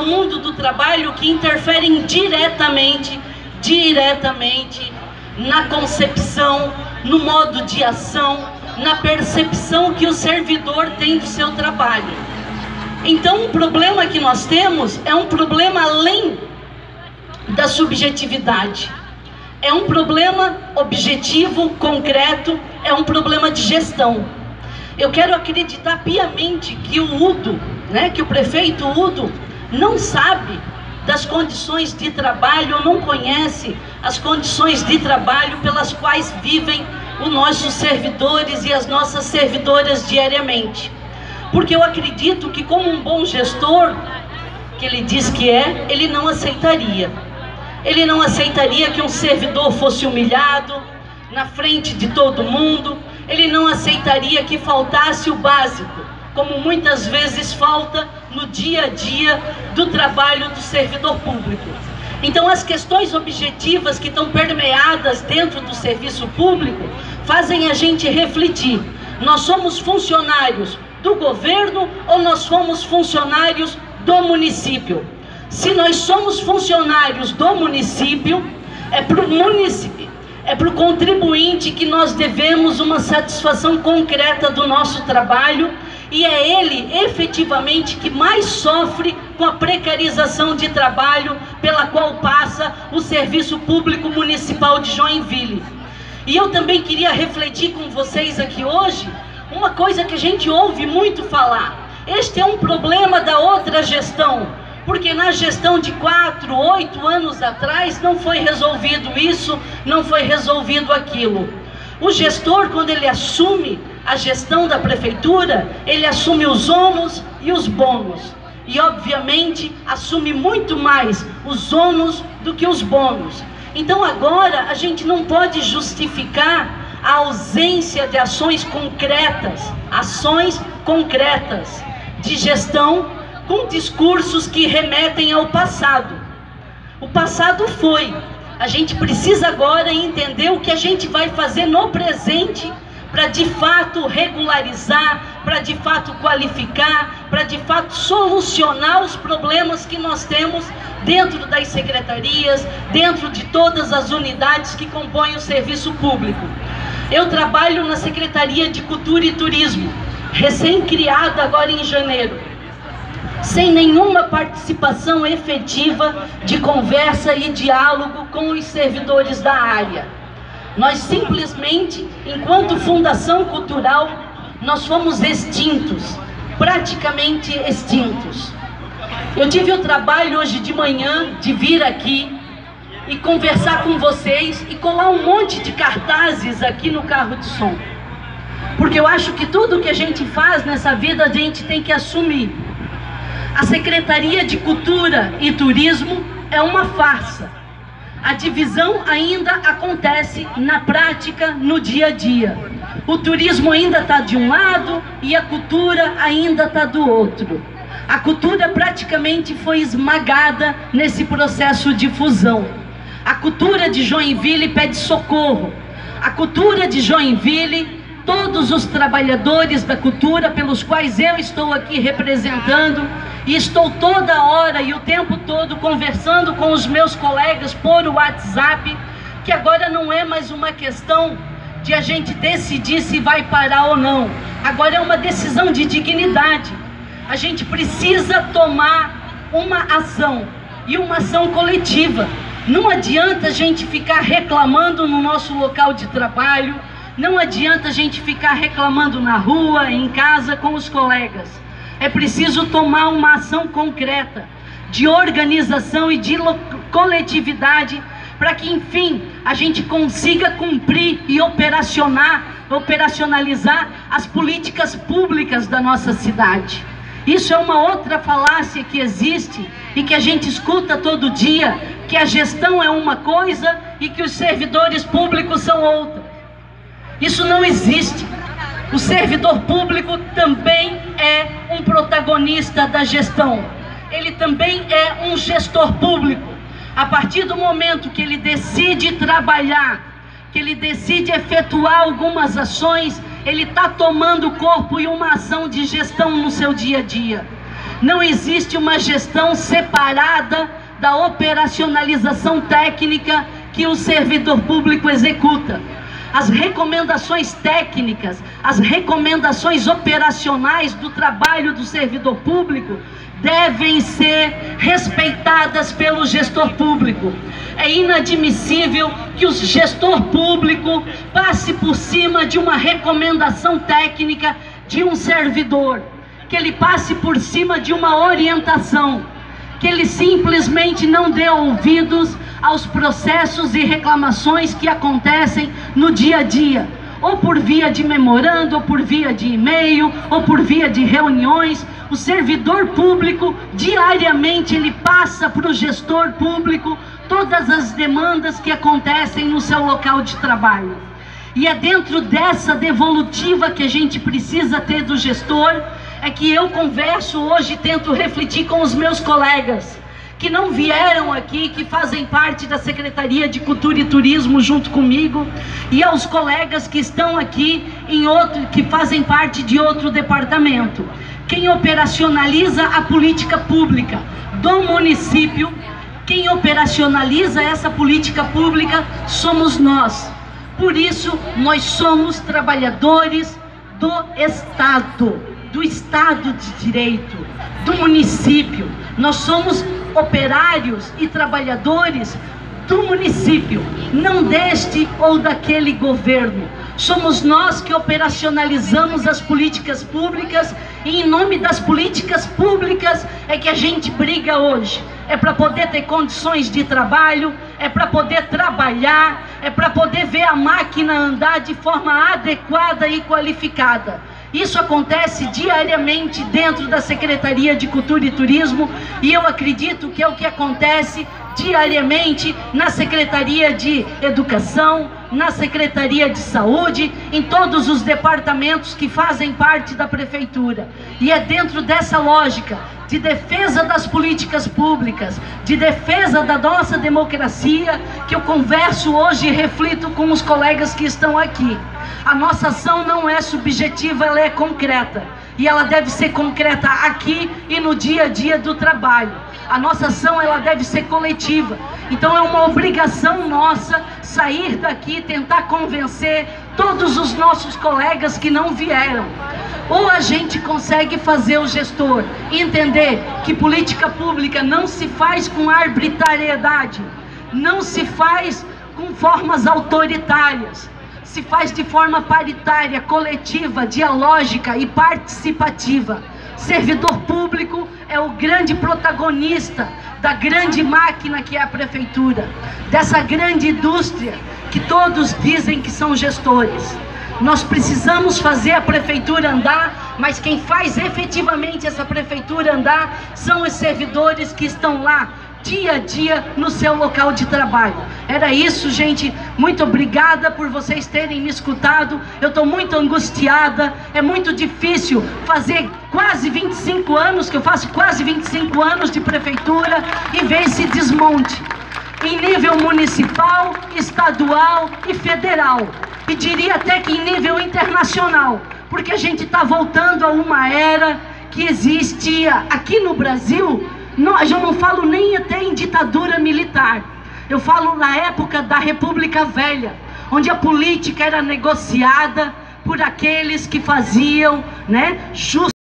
ao mundo do trabalho que interferem diretamente na concepção, no modo de ação, na percepção que o servidor tem do seu trabalho. Então, o problema que nós temos é um problema além da subjetividade. É um problema objetivo, concreto, é um problema de gestão. Eu quero acreditar piamente que o Udo, que o prefeito Udo, não sabe das condições de trabalho, ou não conhece as condições de trabalho pelas quais vivem os nossos servidores e as nossas servidoras diariamente. Porque eu acredito que, como um bom gestor, que ele diz que é, ele não aceitaria. Ele não aceitaria que um servidor fosse humilhado na frente de todo mundo. Ele não aceitaria que faltasse o básico, como muitas vezes falta no dia a dia do trabalho do servidor público. Então, as questões objetivas que estão permeadas dentro do serviço público fazem a gente refletir. Nós somos funcionários do governo ou nós somos funcionários do município? Se nós somos funcionários do município, é para o contribuinte que nós devemos uma satisfação concreta do nosso trabalho, e é ele efetivamente que mais sofre com a precarização de trabalho pela qual passa o Serviço Público Municipal de Joinville. E eu também queria refletir com vocês aqui hoje uma coisa que a gente ouve muito falar. Este é um problema da outra gestão, porque na gestão de 4, 8 anos atrás não foi resolvido isso, não foi resolvido aquilo. O gestor, quando ele assume a gestão da prefeitura, ele assume os ônus e os bônus. E, obviamente, assume muito mais os ônus do que os bônus. Então, agora, a gente não pode justificar a ausência de ações concretas de gestão com discursos que remetem ao passado. O passado foi. A gente precisa agora entender o que a gente vai fazer no presente para de fato regularizar, para de fato qualificar, para de fato solucionar os problemas que nós temos dentro das secretarias, dentro de todas as unidades que compõem o serviço público. Eu trabalho na Secretaria de Cultura e Turismo, recém-criada agora em janeiro, sem nenhuma participação efetiva de conversa e diálogo com os servidores da área. Nós simplesmente, enquanto Fundação Cultural, nós fomos extintos, praticamente extintos. Eu tive o trabalho hoje de manhã de vir aqui e conversar com vocês e colar um monte de cartazes aqui no carro de som. Porque eu acho que tudo que a gente faz nessa vida a gente tem que assumir. A Secretaria de Cultura e Turismo é uma farsa. A divisão ainda acontece na prática, no dia a dia. O turismo ainda está de um lado e a cultura ainda está do outro. A cultura praticamente foi esmagada nesse processo de fusão. A cultura de Joinville pede socorro. A cultura de Joinville, todos os trabalhadores da cultura pelos quais eu estou aqui representando, e estou toda hora e o tempo todo conversando com os meus colegas por WhatsApp, que agora não é mais uma questão de a gente decidir se vai parar ou não. Agora é uma decisão de dignidade. A gente precisa tomar uma ação, e uma ação coletiva. Não adianta a gente ficar reclamando no nosso local de trabalho, não adianta a gente ficar reclamando na rua, em casa, com os colegas. É preciso tomar uma ação concreta, de organização e de coletividade, para que, enfim, a gente consiga cumprir e operacionalizar as políticas públicas da nossa cidade. Isso é uma outra falácia que existe e que a gente escuta todo dia, que a gestão é uma coisa e que os servidores públicos são outra. Isso não existe. O servidor público também é um protagonista da gestão. Ele também é um gestor público. A partir do momento que ele decide trabalhar, que ele decide efetuar algumas ações, ele está tomando corpo e uma ação de gestão no seu dia a dia. Não existe uma gestão separada da operacionalização técnica que o servidor público executa. As recomendações técnicas, as recomendações operacionais do trabalho do servidor público devem ser respeitadas pelo gestor público. É inadmissível que o gestor público passe por cima de uma recomendação técnica de um servidor, que ele passe por cima de uma orientação, que ele simplesmente não dê ouvidos aos processos e reclamações que acontecem no dia a dia, ou por via de memorando, ou por via de e-mail, ou por via de reuniões. O servidor público, diariamente, ele passa para o gestor público todas as demandas que acontecem no seu local de trabalho. E é dentro dessa devolutiva que a gente precisa ter do gestor, é que eu converso hoje, tento refletir com os meus colegas que não vieram aqui, que fazem parte da Secretaria de Cultura e Turismo junto comigo, e aos colegas que estão aqui que fazem parte de outro departamento. Quem operacionaliza a política pública do município, quem operacionaliza essa política pública somos nós. Por isso, nós somos trabalhadores do Estado de Direito, do município. Nós somos operários e trabalhadores do município, não deste ou daquele governo. Somos nós que operacionalizamos as políticas públicas, e em nome das políticas públicas é que a gente briga hoje. É para poder ter condições de trabalho, é para poder trabalhar, é para poder ver a máquina andar de forma adequada e qualificada. Isso acontece diariamente dentro da Secretaria de Cultura e Turismo, e eu acredito que é o que acontece diariamente na Secretaria de Educação, na Secretaria de Saúde, em todos os departamentos que fazem parte da Prefeitura. E é dentro dessa lógica de defesa das políticas públicas, de defesa da nossa democracia, que eu converso hoje e reflito com os colegas que estão aqui. A nossa ação não é subjetiva, ela é concreta. E ela deve ser concreta aqui e no dia a dia do trabalho. A nossa ação, ela deve ser coletiva. Então é uma obrigação nossa sair daqui e tentar convencer todos os nossos colegas que não vieram. Ou a gente consegue fazer o gestor entender que política pública não se faz com arbitrariedade, não se faz com formas autoritárias, se faz de forma paritária, coletiva, dialógica e participativa. Servidor público é o grande protagonista da grande máquina que é a Prefeitura, dessa grande indústria que todos dizem que são gestores. Nós precisamos fazer a Prefeitura andar, mas quem faz efetivamente essa Prefeitura andar são os servidores que estão lá, dia a dia, no seu local de trabalho. Era isso, gente. Muito obrigada por vocês terem me escutado. Eu estou muito angustiada. É muito difícil fazer quase 25 anos, que eu faço quase 25 anos de prefeitura, e ver esse desmonte em nível municipal, estadual e federal. E diria até que em nível internacional, porque a gente está voltando a uma era que existia aqui no Brasil. Eu não falo nem até em ditadura militar, eu falo na época da República Velha, onde a política era negociada por aqueles que faziam,